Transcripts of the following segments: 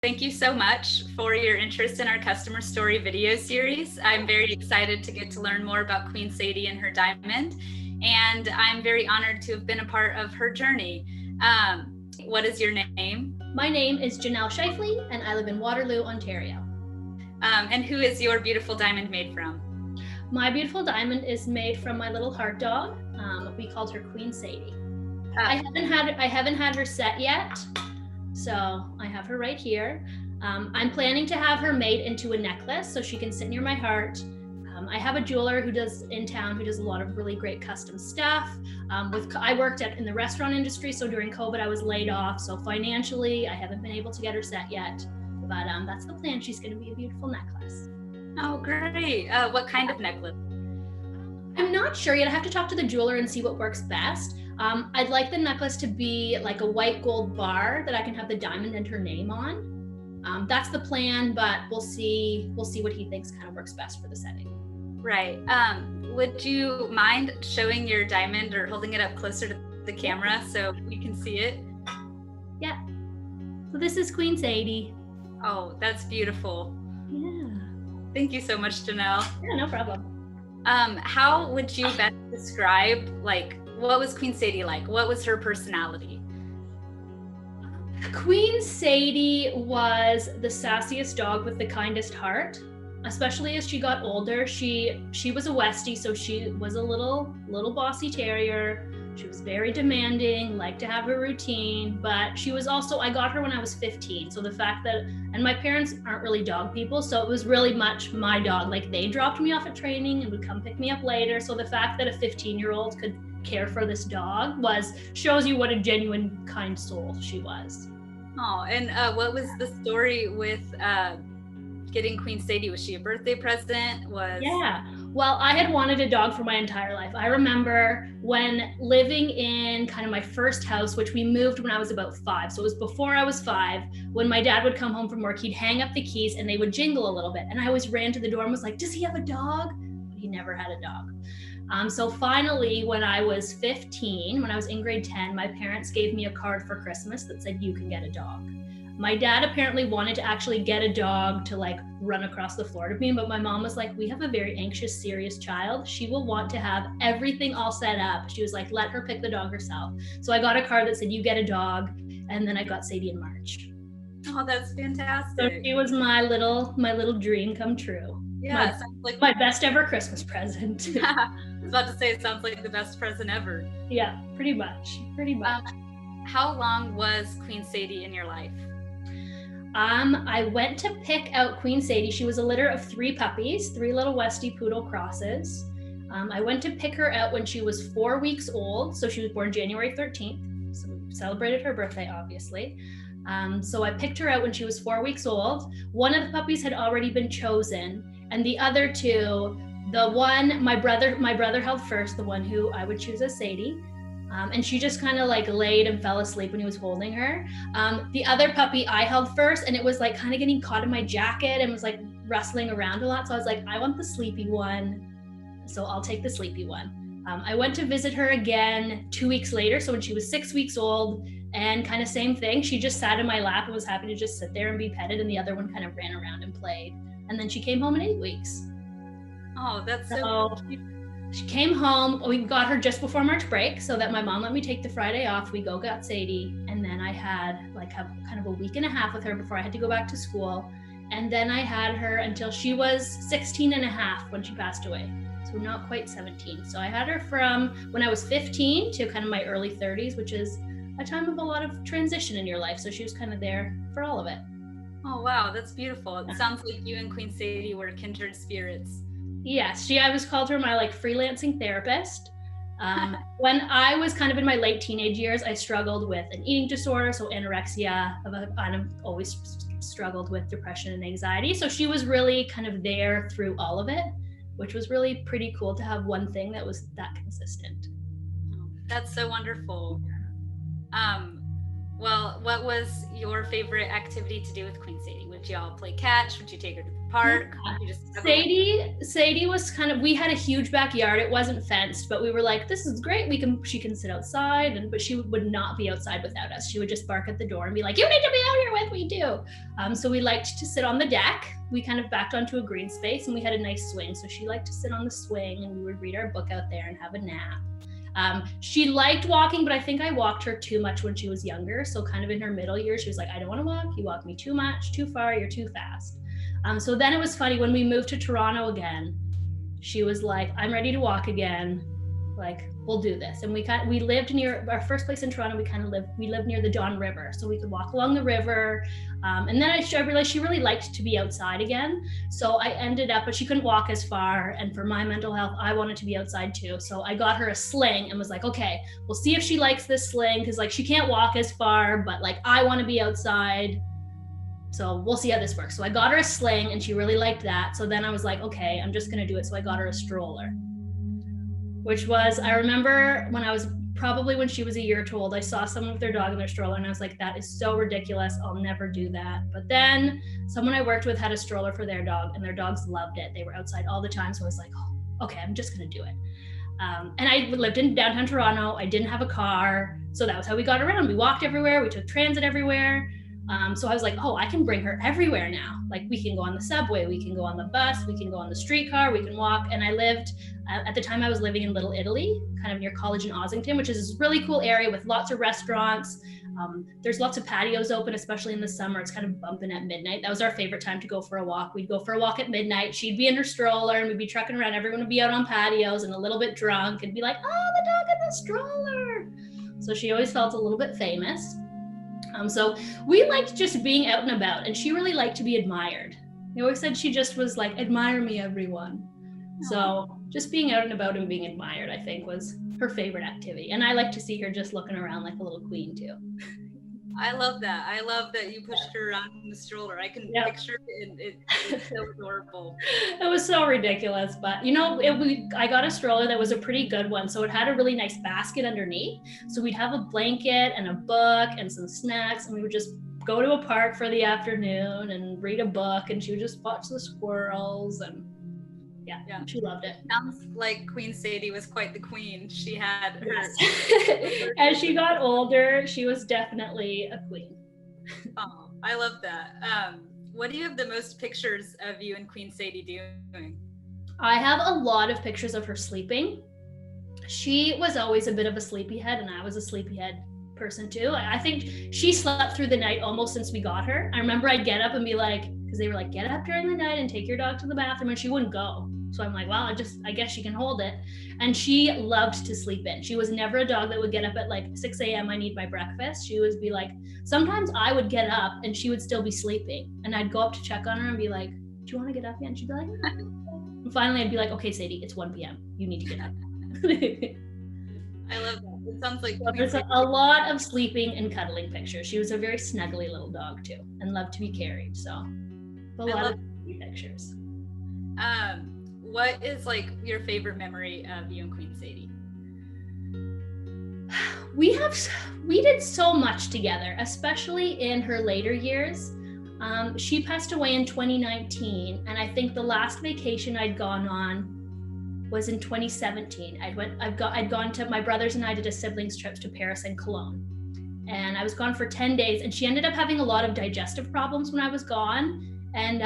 Thank you so much for your interest in our customer story video series. I'm very excited to get to learn more about Queen Sadie and her diamond, and I'm very honored to have been a part of her journey. What is your name? My name is Janelle Shifley, and I live in Waterloo, Ontario. And who is your beautiful diamond made from? My beautiful diamond is made from my little heart dog. We called her Queen Sadie. I haven't had her set yet, so I have her right here. I'm planning to have her made into a necklace so she can sit near my heart. I have a jeweler in town who does a lot of really great custom stuff. I worked in the restaurant industry, so during COVID I was laid off. So financially, I haven't been able to get her set yet, but that's the plan. She's going to be a beautiful necklace. Oh, great! What kind of necklace? I'm not sure yet. I have to talk to the jeweler and see what works best. I'd like the necklace to be like a white gold bar that I can have the diamond and her name on. That's the plan, but we'll see what he thinks kind of works best for the setting. Right. Would you mind showing your diamond or holding it up closer to the camera so we can see it? Yeah. So this is Queen Sadie. Oh, that's beautiful. Yeah. Thank you so much, Janelle. Yeah, no problem. How would you best describe, what was Queen Sadie like? What was her personality? Queen Sadie was the sassiest dog with the kindest heart. Especially as she got older, she was a Westie, so she was a little bossy terrier. She was very demanding, liked to have her routine, but she was also, I got her when I was 15. So the fact that, and my parents aren't really dog people, so it was really much my dog. Like they dropped me off at training and would come pick me up later. So the fact that a 15-year-old could care for this dog shows you what a genuine, kind soul she was. Oh, and what was the story with getting Queen Sadie? Was she a birthday present? Yeah. Well, I had wanted a dog for my entire life. I remember when living in kind of my first house, which we moved when I was about 5. So it was before I was 5. When my dad would come home from work, he'd hang up the keys and they would jingle a little bit. And I always ran to the door and was like, does he have a dog? But he never had a dog. So finally, when I was 15, when I was in grade 10, my parents gave me a card for Christmas that said, you can get a dog. My dad apparently wanted to actually get a dog to run across the floor to me, but my mom was like, we have a very anxious, serious child. She will want to have everything all set up. She was like, let her pick the dog herself. So I got a card that said, you get a dog. And then I got Sadie in March. Oh, that's fantastic. So she was my little dream come true. Yeah, sounds like my best ever Christmas present. I was about to say, it sounds like the best present ever. Yeah, pretty much. How long was Queen Sadie in your life? I went to pick out Queen Sadie. She was a litter of 3 puppies, 3 little Westie poodle crosses. I went to pick her out when she was 4 weeks old. So she was born January 13th. So we celebrated her birthday, obviously. So I picked her out when she was 4 weeks old. One of the puppies had already been chosen, and the other 2, the one my brother held first, the one who I would choose as Sadie. And she just kind of laid and fell asleep when he was holding her. The other puppy I held first, and it was kind of getting caught in my jacket and was rustling around a lot. So I was like, I want the sleepy one. So I'll take the sleepy one. I went to visit her again 2 weeks later. So when she was 6 weeks old, and kind of same thing. She just sat in my lap and was happy to just sit there and be petted. And the other one kind of ran around and played. And then she came home in 8 weeks. Oh, that's so cute. She came home. We got her just before March break so that my mom let me take the Friday off. We got Sadie. And then I had kind of a week and a half with her before I had to go back to school. And then I had her until she was 16 and a half when she passed away. So not quite 17. So I had her from when I was 15 to kind of my early 30s, which is a time of a lot of transition in your life. So she was kind of there for all of it. Oh, wow. That's beautiful. It sounds like you and Queen Sadie were kindred spirits. Yes, I was called her my freelancing therapist. When I was kind of in my late teenage years, I struggled with an eating disorder, so anorexia. I've always struggled with depression and anxiety. So she was really kind of there through all of it, which was really pretty cool to have one thing that was that consistent. Oh, that's so wonderful. Well, what was your favorite activity to do with Queen Sadie? Would you all play catch? Would you take her to the park? Yeah. Would you just Sadie was we had a huge backyard. It wasn't fenced, but we were like, this is great. She can sit outside, but she would not be outside without us. She would just bark at the door and be like, you need to be out here with me too. So we liked to sit on the deck. We kind of backed onto a green space and we had a nice swing. So she liked to sit on the swing and we would read our book out there and have a nap. She liked walking, but I think I walked her too much when she was younger. So kind of in her middle years, she was like, I don't want to walk. You walk me too much, too far, you're too fast. So then it was funny when we moved to Toronto again, she was like, I'm ready to walk again. Like, we'll do this. And we lived near our first place in Toronto. We lived near the Don River, so we could walk along the river. And then I realized she really liked to be outside again. So I ended up, but she couldn't walk as far. And for my mental health, I wanted to be outside too. So I got her a sling and was like, okay, we'll see if she likes this sling. Cause like, she can't walk as far, but like, I want to be outside. So we'll see how this works. So I got her a sling and she really liked that. So then I was like, okay, I'm just going to do it. So I got her a stroller, which was, I remember when she was a year old, I saw someone with their dog in their stroller and I was like, that is so ridiculous. I'll never do that. But then someone I worked with had a stroller for their dog and their dogs loved it. They were outside all the time. So I was like, oh, okay, I'm just going to do it. And I lived in downtown Toronto. I didn't have a car. So that was how we got around. We walked everywhere. We took transit everywhere. So I was like, oh, I can bring her everywhere now. Like we can go on the subway, we can go on the bus, we can go on the streetcar, we can walk. And I lived, at the time I was living in Little Italy, kind of near College in Ossington, which is this really cool area with lots of restaurants. There's lots of patios open, especially in the summer. It's kind of bumping at midnight. That was our favorite time to go for a walk. We'd go for a walk at midnight. She'd be in her stroller and we'd be trucking around. Everyone would be out on patios and a little bit drunk and be like, oh, the dog in the stroller. So she always felt a little bit famous. So we liked just being out and about, and she really liked to be admired. We always said she just was like, admire me, everyone. So just being out and about and being admired, I think, was her favorite activity. And I like to see her just looking around like a little queen too. I love that. I love that you pushed her around in the stroller. I can picture it. It's so adorable. It was so ridiculous, but I got a stroller that was a pretty good one. So it had a really nice basket underneath. So we'd have a blanket and a book and some snacks, and we would just go to a park for the afternoon and read a book, and she would just watch the squirrels and yeah, she loved it. Sounds like Queen Sadie was quite the queen. She had her. Yes. As she got older, she was definitely a queen. Oh, I love that. What do you have the most pictures of you and Queen Sadie doing? I have a lot of pictures of her sleeping. She was always a bit of a sleepyhead, and I was a sleepyhead person too. I think she slept through the night almost since we got her. I remember I'd get up and be like, because they were like, get up during the night and take your dog to the bathroom, and she wouldn't go. So I'm like, well, I guess she can hold it. And she loved to sleep in. She was never a dog that would get up at like 6 a.m. I need my breakfast. She would be like, sometimes I would get up and she would still be sleeping. And I'd go up to check on her and be like, do you want to get up yet? And she'd be like, no. And finally I'd be like, okay, Sadie, it's 1 p.m. You need to get up. I love that. It sounds like there's a lot of sleeping and cuddling pictures. She was a very snuggly little dog too, and loved to be carried. So a lot of pictures. What is like your favorite memory of you and Queen Sadie? We did so much together, especially in her later years. She passed away in 2019, and I think the last vacation I'd gone on was in 2017. I'd gone to, my brothers and I did a siblings trip to Paris and Cologne, and I was gone for 10 days, and she ended up having a lot of digestive problems when I was gone. And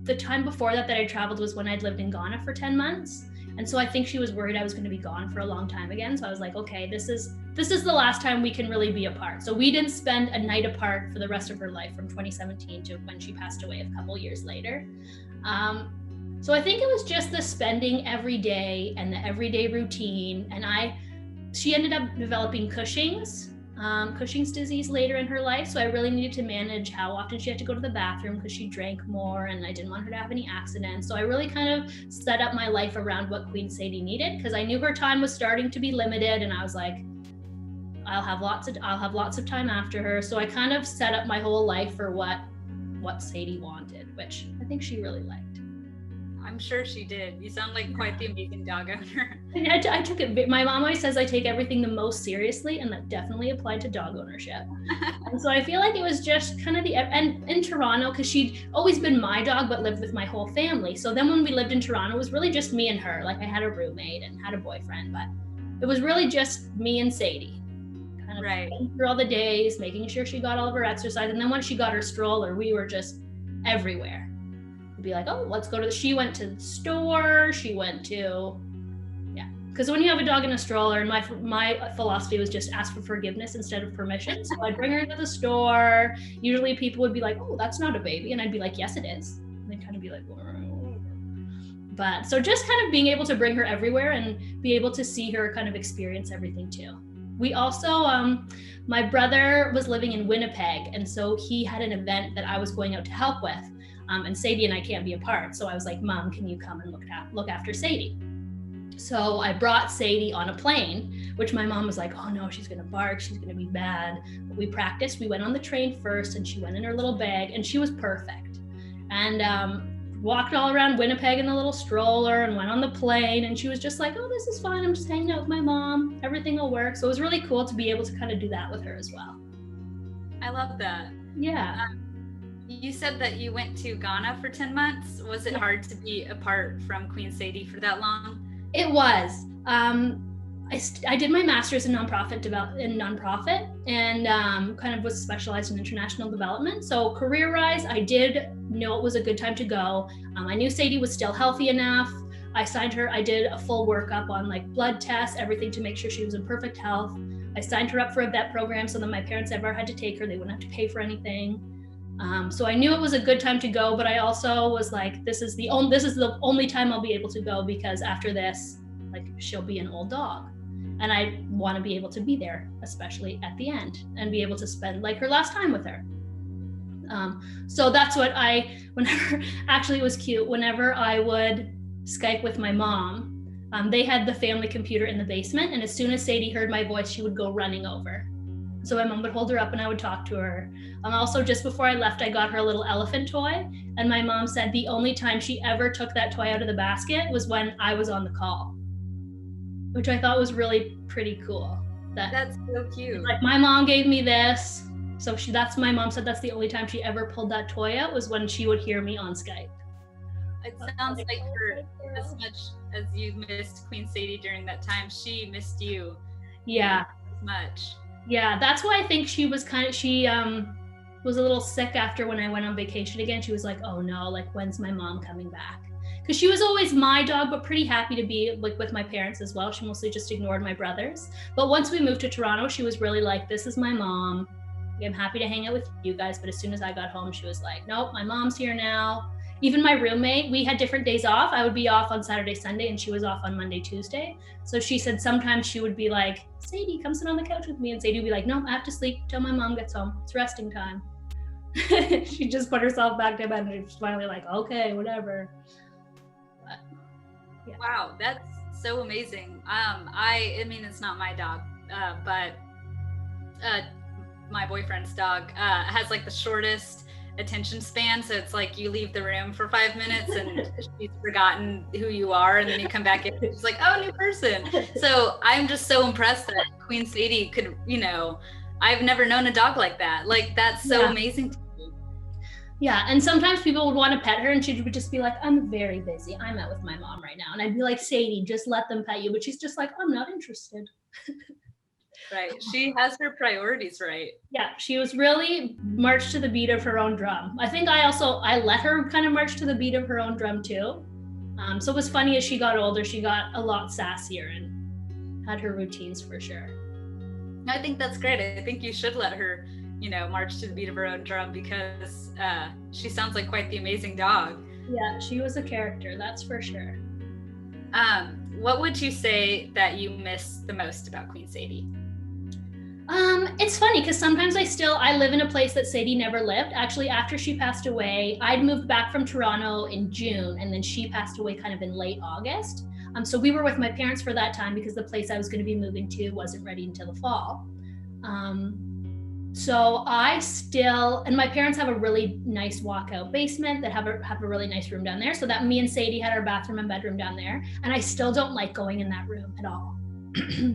the time before that I traveled was when I'd lived in Ghana for 10 months. And so I think she was worried I was going to be gone for a long time again. So I was like, okay, this is the last time we can really be apart. So we didn't spend a night apart for the rest of her life, from 2017 to when she passed away a couple years later. So I think it was just the spending every day and the everyday routine. And she ended up developing Cushing's disease later in her life. So I really needed to manage how often she had to go to the bathroom because she drank more, and I didn't want her to have any accidents. So I really kind of set up my life around what Queen Sadie needed, because I knew her time was starting to be limited, and I was like, I'll have lots of time after her. So I kind of set up my whole life for what Sadie wanted, which I think she really liked. I'm sure she did. You sound like quite the amazing dog owner. I took it. My mom always says I take everything the most seriously, and that definitely applied to dog ownership. And so I feel like it was just kind of and in Toronto, because she'd always been my dog, but lived with my whole family. So then when we lived in Toronto, it was really just me and her. Like I had a roommate and had a boyfriend, but it was really just me and Sadie. Kind of right through all the days, making sure she got all of her exercise. And then once she got her stroller, we were just everywhere. Be like, oh, let's go to she went to the store, she went to, because when you have a dog in a stroller, and my philosophy was just ask for forgiveness instead of permission. So I'd bring her to the store. Usually people would be like, oh, that's not a baby, and I'd be like, yes it is, and they'd kind of be like, but so just kind of being able to bring her everywhere and be able to see her kind of experience everything too. We also my brother was living in Winnipeg, and so he had an event that I was going out to help with. And Sadie and I can't be apart. So I was like, Mom, can you come and look after Sadie? So I brought Sadie on a plane, which my mom was like, oh no, she's gonna bark, she's gonna be bad. But we practiced, we went on the train first, and she went in her little bag, and she was perfect. And walked all around Winnipeg in the little stroller and went on the plane, and she was just like, oh, this is fine, I'm just hanging out with my mom, everything will work. So it was really cool to be able to kind of do that with her as well. I love that. Yeah. You said that you went to Ghana for 10 months. Was it hard to be apart from Queen Sadie for that long? It was. I did my master's in nonprofit and kind of was specialized in international development. So career-wise, I did know it was a good time to go. I knew Sadie was still healthy enough. I signed her. I did a full workup on like blood tests, everything to make sure she was in perfect health. I signed her up for a vet program so that my parents ever had to take her, they wouldn't have to pay for anything. So I knew it was a good time to go, but I also was like, this is the only time I'll be able to go, because after this, like, she'll be an old dog, and I want to be able to be there, especially at the end, and be able to spend like her last time with her. So that's what actually it was cute. Whenever I would Skype with my mom, they had the family computer in the basement, and as soon as Sadie heard my voice, she would go running over. So my mom would hold her up and I would talk to her. Also, just before I left, I got her a little elephant toy. And my mom said the only time she ever took that toy out of the basket was when I was on the call, which I thought was really pretty cool. That's so cute. Like, my mom gave me this. So my mom said that's the only time she ever pulled that toy out, was when she would hear me on Skype. It sounds like for as much as you missed Queen Sadie during that time, she missed you. Yeah. As much. Yeah, that's why I think she was was a little sick after when I went on vacation again. She was like, oh no, like, when's my mom coming back? Because she was always my dog, but pretty happy to be like with my parents as well. She mostly just ignored my brothers. But once we moved to Toronto, she was really like, this is my mom. I'm happy to hang out with you guys. But as soon as I got home, she was like, nope, my mom's here now. Even my roommate, we had different days off. I would be off on Saturday, Sunday, and she was off on Monday, Tuesday. So she said sometimes she would be like, Sadie, come sit on the couch with me. And Sadie would be like, no, I have to sleep till my mom gets home. It's resting time. She just put herself back to bed, and she was finally like, okay, whatever. But, yeah. Wow, that's so amazing. I mean, it's not my dog, but my boyfriend's dog has like the shortest attention span, so it's like you leave the room for 5 minutes and she's forgotten who you are, and then you come back in and she's like, oh, new person. So I'm just so impressed that Queen Sadie could, I've never known a dog like that. Like, that's so amazing to me. Yeah, and sometimes people would want to pet her and she would just be like, I'm very busy, I'm out with my mom right now. And I'd be like, Sadie, just let them pet you. But she's just like, I'm not interested. Right. She has her priorities right. Yeah, she was really marched to the beat of her own drum. I think I let her kind of march to the beat of her own drum too. So it was funny, as she got older, she got a lot sassier and had her routines for sure. I think that's great. I think you should let her, march to the beat of her own drum, because she sounds like quite the amazing dog. Yeah, she was a character, that's for sure. What would you say that you miss the most about Queen Sadie? It's funny because sometimes I live in a place that Sadie never lived. Actually, after she passed away, I'd moved back from Toronto in June, and then she passed away kind of in late August. So we were with my parents for that time because the place I was going to be moving to wasn't ready until the fall. So I still, and my parents have a really nice walkout basement that have a really nice room down there. So that me and Sadie had our bathroom and bedroom down there. And I still don't like going in that room at all.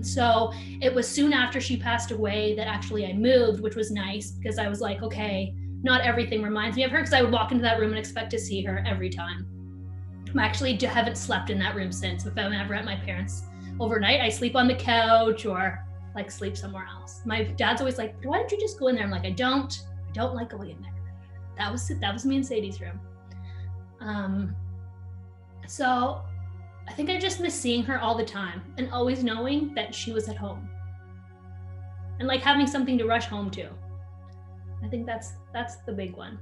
So it was soon after she passed away that actually I moved, which was nice because I was like, okay, not everything reminds me of her, because I would walk into that room and expect to see her every time. I actually haven't slept in that room since. If I'm ever at my parents' overnight, I sleep on the couch or like sleep somewhere else. My dad's always like, why don't you just go in there? I'm like, I don't like going in there. That was me and Sadie's room. So I think I just miss seeing her all the time and always knowing that she was at home and like having something to rush home to. I think that's the big one.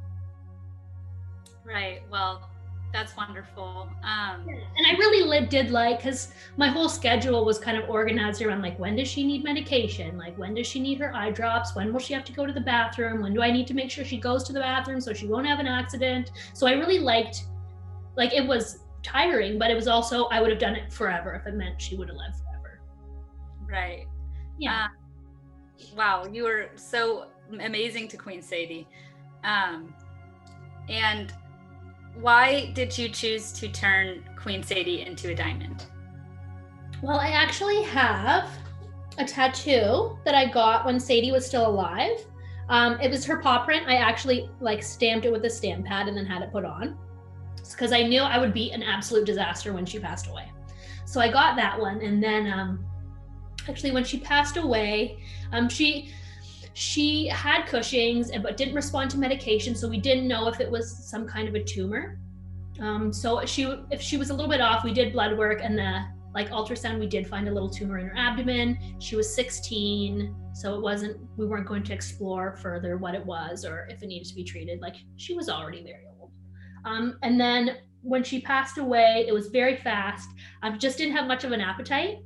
Right. Well, that's wonderful. And I really did like, because my whole schedule was kind of organized around like, when does she need medication? Like, when does she need her eye drops? When will she have to go to the bathroom? When do I need to make sure she goes to the bathroom so she won't have an accident? So I really liked, like, it was tiring, but it was also, I would have done it forever if it meant she would have lived forever. Right. Yeah. Wow, you were so amazing to Queen Sadie. And why did you choose to turn Queen Sadie into a diamond? Well, I actually have a tattoo that I got when Sadie was still alive. It was her paw print. I actually like stamped it with a stamp pad and then had it put on, because I knew I would be an absolute disaster when she passed away. So I got that one. And then actually when she passed away, she had Cushing's, but didn't respond to medication. So we didn't know if it was some kind of a tumor. So if she was a little bit off, we did blood work and the like ultrasound, we did find a little tumor in her abdomen. She was 16. So we weren't going to explore further what it was or if it needed to be treated. Like, she was already very old. And then when she passed away, it was very fast. I just didn't have much of an appetite.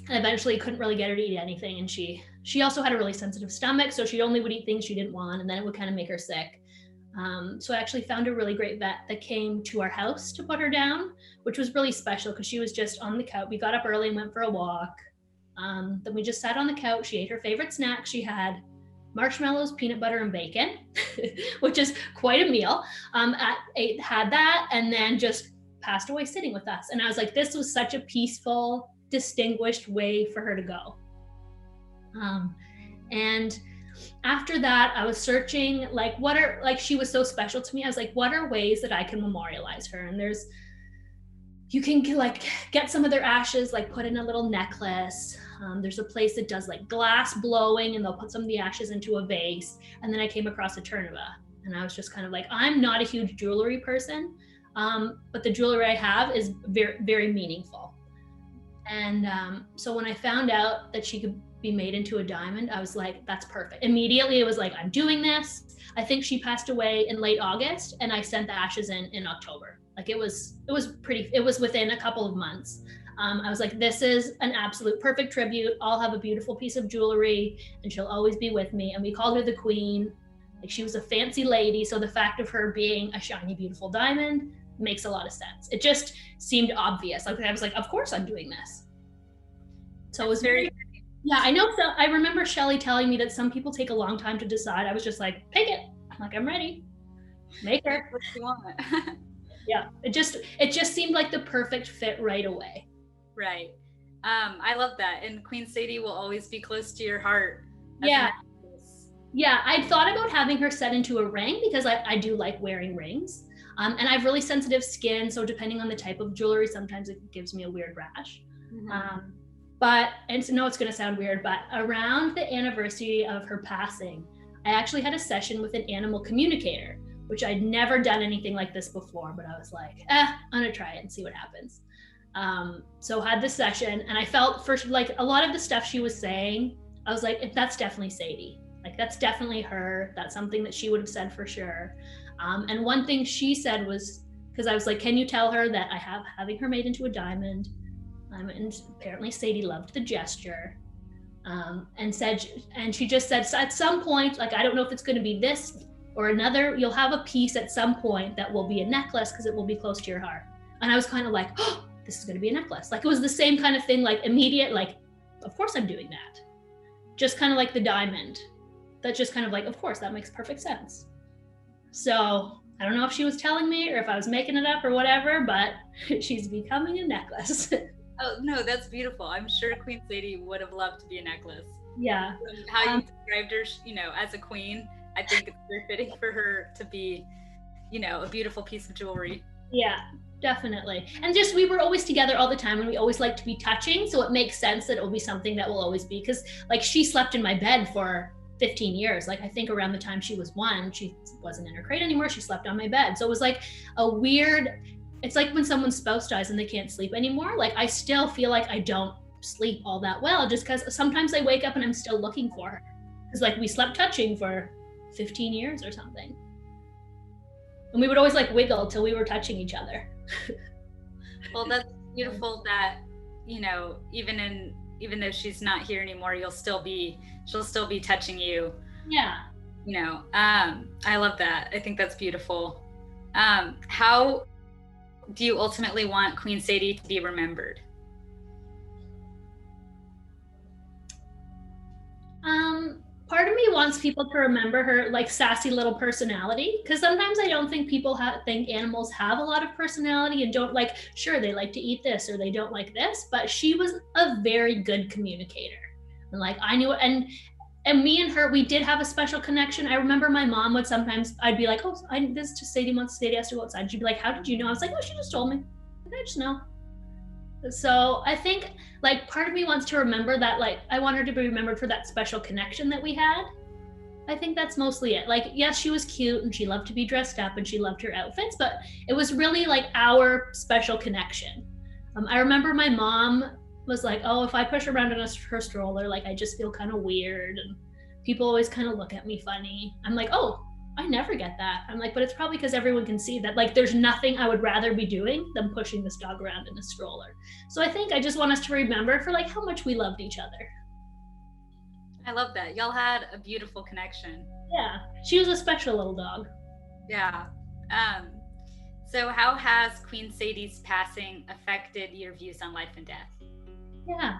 And eventually couldn't really get her to eat anything. And she also had a really sensitive stomach, so she only would eat things she didn't want, and then it would kind of make her sick. So I actually found a really great vet that came to our house to put her down, which was really special because she was just on the couch. We got up early and went for a walk. Then we just sat on the couch. She ate her favorite snack. She had marshmallows, peanut butter, and bacon, which is quite a meal. Had that and then just passed away sitting with us. And I was like, this was such a peaceful, distinguished way for her to go. And after that, I was searching, like, she was so special to me. I was like, what are ways that I can memorialize her? And you can like get some of their ashes, like put in a little necklace. There's a place that does like glass blowing and they'll put some of the ashes into a vase. And then I came across Eterneva and I was just kind of like, I'm not a huge jewelry person, but the jewelry I have is very, very meaningful. And so when I found out that she could be made into a diamond, I was like, that's perfect. Immediately it was like, I'm doing this. I think she passed away in late August and I sent the ashes in October. Like it was within a couple of months. I was like, this is an absolute perfect tribute. I'll have a beautiful piece of jewelry and she'll always be with me. And we called her the Queen. Like, she was a fancy lady. So the fact of her being a shiny, beautiful diamond makes a lot of sense. It just seemed obvious. Like, I was like, of course I'm doing this. So it was very, yeah, I know. So I remember Shelly telling me that some people take a long time to decide. I was just like, pick it. I'm like, I'm ready. Make her. What you want. Yeah, it just seemed like the perfect fit right away. Right. I love that. And Queen Sadie will always be close to your heart. Yeah. Yeah, I thought about having her set into a ring because I do like wearing rings. And I have really sensitive skin. So depending on the type of jewelry, sometimes it gives me a weird rash. Mm-hmm. And I know it's going to sound weird, but around the anniversary of her passing, I actually had a session with an animal communicator, which I'd never done anything like this before, but I was like, I'm going to try it and see what happens. So had this session and I felt first, like a lot of the stuff she was saying, I was like, that's definitely Sadie. Like, that's definitely her. That's something that she would have said for sure. And one thing she said was, because I was like, can you tell her that I have having her made into a diamond? And apparently Sadie loved the gesture. And she just said, at some point, like, I don't know if it's going to be this or another, you'll have a piece at some point that will be a necklace because it will be close to your heart. And I was kind of like, oh, this is going to be a necklace. Like, it was the same kind of thing, like immediate, like, of course I'm doing that. Just kind of like the diamond. that's just kind of like, of course, that makes perfect sense. So I don't know if she was telling me or if I was making it up or whatever, but she's becoming a necklace. Oh, no, that's beautiful. I'm sure Queen Sadie would have loved to be a necklace. Yeah. How you described her, as a queen, I think it's very fitting for her to be, a beautiful piece of jewelry. Yeah, definitely. And just, we were always together all the time, and we always liked to be touching. So it makes sense that it will be something that will always be, because like she slept in my bed for 15 years. Like I think around the time she was 1, she wasn't in her crate anymore. She slept on my bed. So it was like a weird, it's like when someone's spouse dies and they can't sleep anymore. Like I still feel like I don't sleep all that well, just because sometimes I wake up and I'm still looking for her. Because like we slept touching for 15 years or something. And we would always like wiggle till we were touching each other. Well, that's beautiful that, even though she's not here anymore, she'll still be touching you. Yeah. I love that. I think that's beautiful. How do you ultimately want Queen Sadie to be remembered? Part of me wants people to remember her like sassy little personality, because sometimes I don't think people think animals have a lot of personality and don't like, sure, they like to eat this or they don't like this, but she was a very good communicator. And like I knew it, and me and her, we did have a special connection. I remember my mom would sometimes, I'd be like, oh, this is just Sadie has to go outside. She'd be like, how did you know? I was like, oh, she just told me. I just know. So I think like part of me wants to remember that, like I want her to be remembered for that special connection that we had. I think that's mostly it. Like, yes, she was cute and she loved to be dressed up and she loved her outfits, but it was really like our special connection. I remember my mom was like, oh, if I push her around in her stroller, like I just feel kind of weird and people always kind of look at me funny. I'm like, oh, I never get that. I'm like, but it's probably because everyone can see that like there's nothing I would rather be doing than pushing this dog around in a stroller. So I think I just want us to remember for like how much we loved each other. I love that. Y'all had a beautiful connection. Yeah, she was a special little dog. Yeah. So how has Queen Sadie's passing affected your views on life and death? Yeah.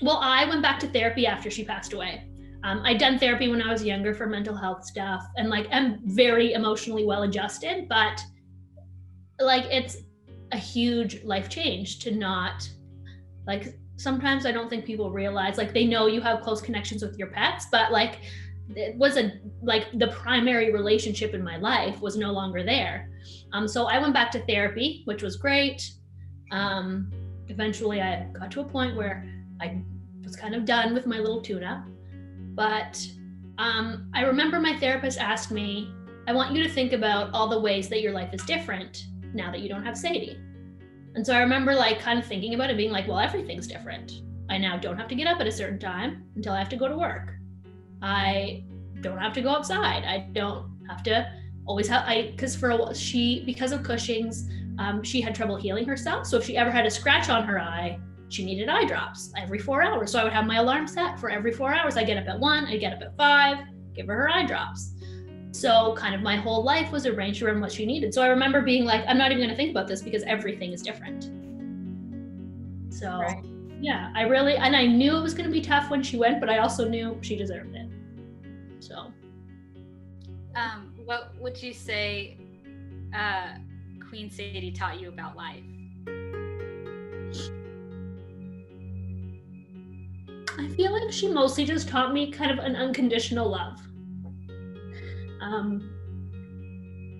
Well, I went back to therapy after she passed away. I'd done therapy when I was younger for mental health stuff, and like I'm very emotionally well adjusted, but like it's a huge life change to not, like sometimes I don't think people realize, like they know you have close connections with your pets, but like it was like the primary relationship in my life was no longer there. So I went back to therapy, which was great. Eventually I got to a point where I was kind of done with my little tune-up. But I remember my therapist asked me, I want you to think about all the ways that your life is different now that you don't have Sadie. And so I remember like kind of thinking about it, being like, well, everything's different. I now don't have to get up at a certain time until I have to go to work. I don't have to go outside. I don't have to always have, because for a while, because of Cushing's, she had trouble healing herself. So if she ever had a scratch on her eye, she needed eye drops every 4 hours. So I would have my alarm set for every 4 hours. I get up at 1, I get up at 5, give her eye drops. So kind of my whole life was arranged around what she needed. So I remember being like, I'm not even gonna think about this because everything is different. So right. Yeah, and I knew it was gonna be tough when she went, but I also knew she deserved it. So. What would you say Queen Sadie taught you about life? I feel like she mostly just taught me kind of an unconditional love.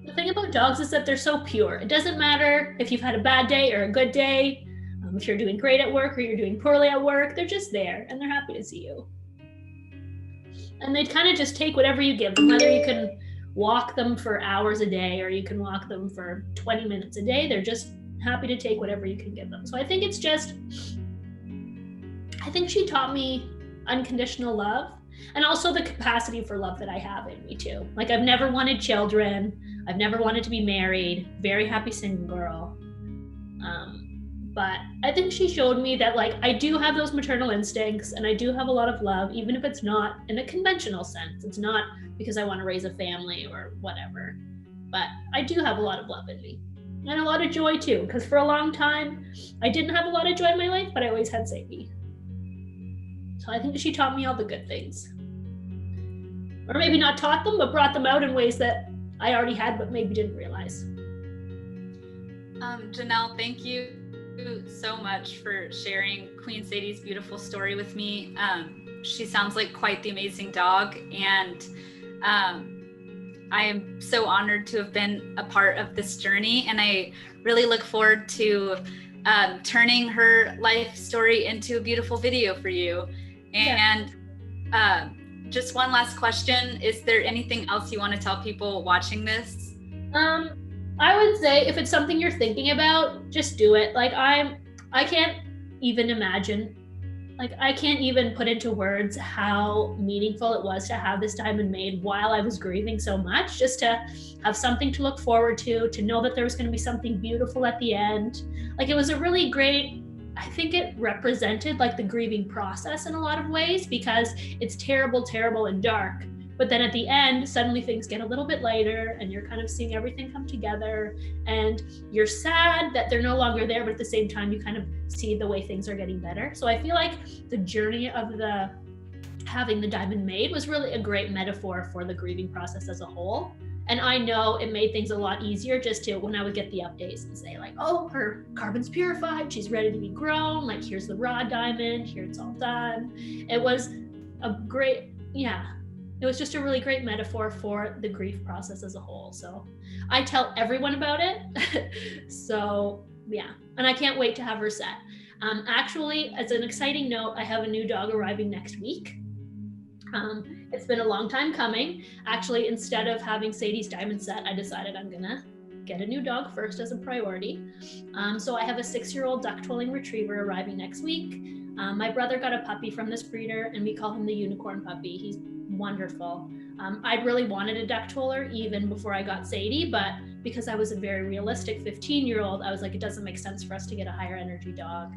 The thing about dogs is that they're so pure. It doesn't matter if you've had a bad day or a good day, if you're doing great at work or you're doing poorly at work, they're just there and they're happy to see you. And they kind of just take whatever you give them, whether you can walk them for hours a day or you can walk them for 20 minutes a day, they're just happy to take whatever you can give them. So I think she taught me unconditional love and also the capacity for love that I have in me too. Like I've never wanted children. I've never wanted to be married, very happy single girl. But I think she showed me that like I do have those maternal instincts and I do have a lot of love, even if it's not in a conventional sense. It's not because I want to raise a family or whatever, but I do have a lot of love in me and a lot of joy too. Because for a long time, I didn't have a lot of joy in my life, but I always had Sadie. So I think she taught me all the good things. or maybe not taught them, but brought them out in ways that I already had, but maybe didn't realize. Janelle, thank you so much for sharing Queen Sadie's beautiful story with me. She sounds like quite the amazing dog, and I am so honored to have been a part of this journey, and I really look forward to turning her life story into a beautiful video for you. And just one last question, is there anything else you want to tell people watching this? I would say if it's something you're thinking about, just do it. Like I can't even imagine, like I can't even put into words how meaningful it was to have this diamond made while I was grieving so much, just to have something to look forward to know that there was going to be something beautiful at the end. Like it was a really great, I think it represented like the grieving process in a lot of ways, because it's terrible, terrible and dark. But then at the end, suddenly things get a little bit lighter and you're kind of seeing everything come together, and you're sad that they're no longer there, but at the same time, you kind of see the way things are getting better. So I feel like the journey of having the diamond made was really a great metaphor for the grieving process as a whole. And I know it made things a lot easier just to, when I would get the updates and say like, oh, her carbon's purified, she's ready to be grown, like here's the raw diamond, here it's all done. It was a great, it was just a really great metaphor for the grief process as a whole. So I tell everyone about it. So yeah, and I can't wait to have her set. Actually, as an exciting note, I have a new dog arriving next week. It's been a long time coming. Actually, instead of having Sadie's Diamond set, I decided I'm gonna get a new dog first as a priority. So I have a 6-year-old duck-twilling retriever arriving next week. My brother got a puppy from this breeder, and we call him the unicorn puppy. He's wonderful. I'd really wanted a duck twiller even before I got Sadie, but because I was a very realistic 15-year-old, I was like, it doesn't make sense for us to get a higher energy dog.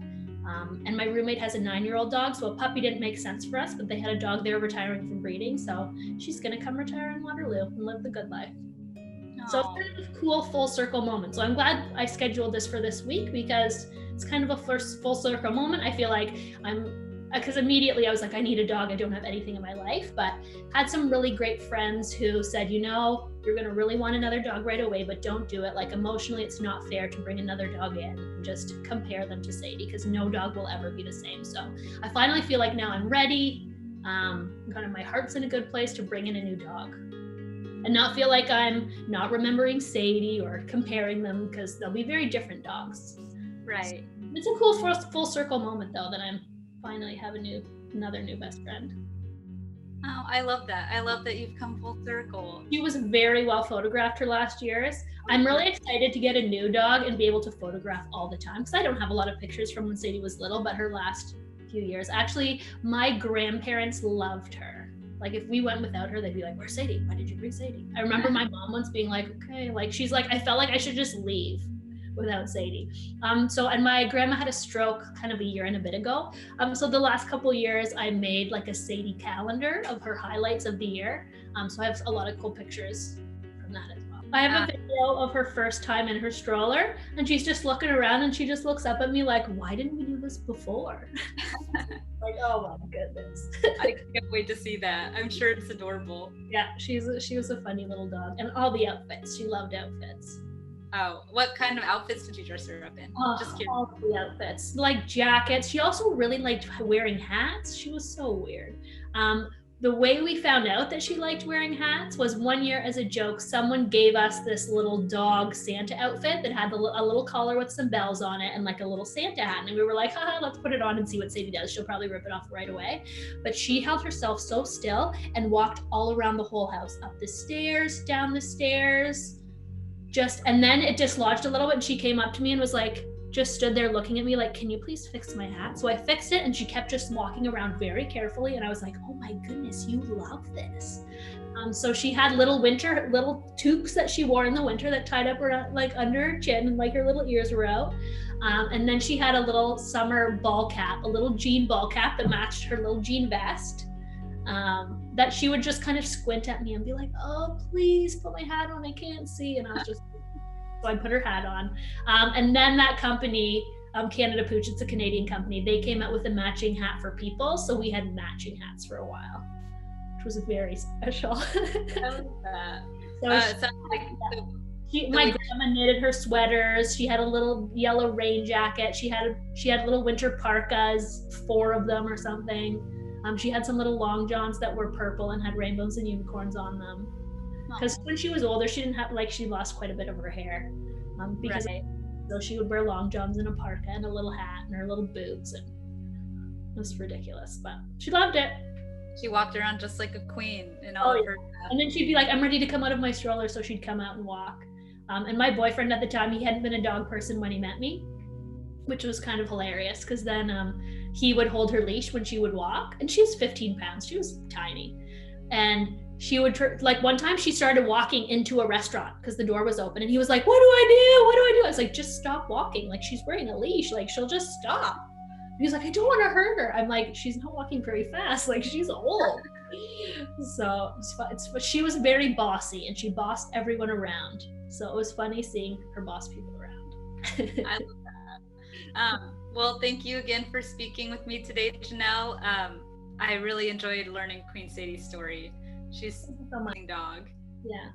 And my roommate has a 9-year-old dog, so a puppy didn't make sense for us, but they had a dog they were retiring from breeding, so she's gonna come retire in Waterloo and live the good life. Aww. So it's kind of a cool full circle moment. So I'm glad I scheduled this for this week, because it's kind of a first full circle moment. I feel like because immediately I was like, I need a dog. I don't have anything in my life, but had some really great friends who said, you're going to really want another dog right away, but don't do it. Like emotionally, it's not fair to bring another dog in and just compare them to Sadie, because no dog will ever be the same. So I finally feel like now I'm ready. Kind of my heart's in a good place to bring in a new dog and not feel like I'm not remembering Sadie or comparing them, because they'll be very different dogs. Right. It's a cool full circle moment though, that I'm finally have another new best friend. Oh, I love that. I love that you've come full circle. She was very well photographed her last years. I'm really excited to get a new dog and be able to photograph all the time, because I don't have a lot of pictures from when Sadie was little, but her last few years. Actually, my grandparents loved her. Like if we went without her, they'd be like, where's Sadie? Why did you bring Sadie? I remember my mom once being like, okay, like she's like, I felt like I should just leave without Sadie. And my grandma had a stroke kind of a year and a bit ago. So the last couple years I made like a Sadie calendar of her highlights of the year. So I have a lot of cool pictures from that as well. I have a video of her first time in her stroller, and she's just looking around and she just looks up at me like, why didn't we do this before? Like, oh my goodness. I can't wait to see that. I'm sure it's adorable. Yeah, she was a funny little dog, and all the outfits. She loved outfits. Oh, what kind of outfits did you dress her up in? Just kidding. All the outfits, like jackets. She also really liked wearing hats. She was so weird. The way we found out that she liked wearing hats was one year, as a joke, someone gave us this little dog Santa outfit that had a little collar with some bells on it and like a little Santa hat. And we were like, haha, let's put it on and see what Sadie does. She'll probably rip it off right away. But she held herself so still and walked all around the whole house, up the stairs, down the stairs. And then it dislodged a little bit, and she came up to me and was like, just stood there looking at me like, can you please fix my hat? So I fixed it, and she kept just walking around very carefully, and I was like, oh my goodness, you love this. So she had little toques that she wore in the winter that tied up around, like under her chin, and like her little ears were out. And then she had a little summer ball cap, a little jean ball cap that matched her little jean vest. That she would just kind of squint at me and be like, oh, please put my hat on, I can't see. And I was just, so I put her hat on. And then that company, Canada Pooch, it's a Canadian company, they came out with a matching hat for people. So we had matching hats for a while, which was very special. I love that. So my grandma knitted her sweaters. She had a little yellow rain jacket. She had little winter parkas, 4 of them or something. She had some little long johns that were purple and had rainbows and unicorns on them. Because when she was older, she didn't have she lost quite a bit of her hair. Because so she would wear long johns and a parka and a little hat and her little boots, and it was ridiculous, but she loved it. She walked around just like a queen in all of her stuff. And then she'd be like, I'm ready to come out of my stroller, so she'd come out and walk. And my boyfriend at the time, he hadn't been a dog person when he met me, which was kind of hilarious, because then he would hold her leash when she would walk, and she was 15 pounds. She was tiny. And she would, one time she started walking into a restaurant because the door was open, and he was like, what do I do? What do I do? I was like, just stop walking. Like, she's wearing a leash. Like, she'll just stop. And he's like, I don't want to hurt her. I'm like, she's not walking very fast. Like, she's old. So but she was very bossy, and she bossed everyone around. So it was funny seeing her boss people around. I love that. Well, thank you again for speaking with me today, Janelle. I really enjoyed learning Queen Sadie's story. She's a amazing dog. Yeah.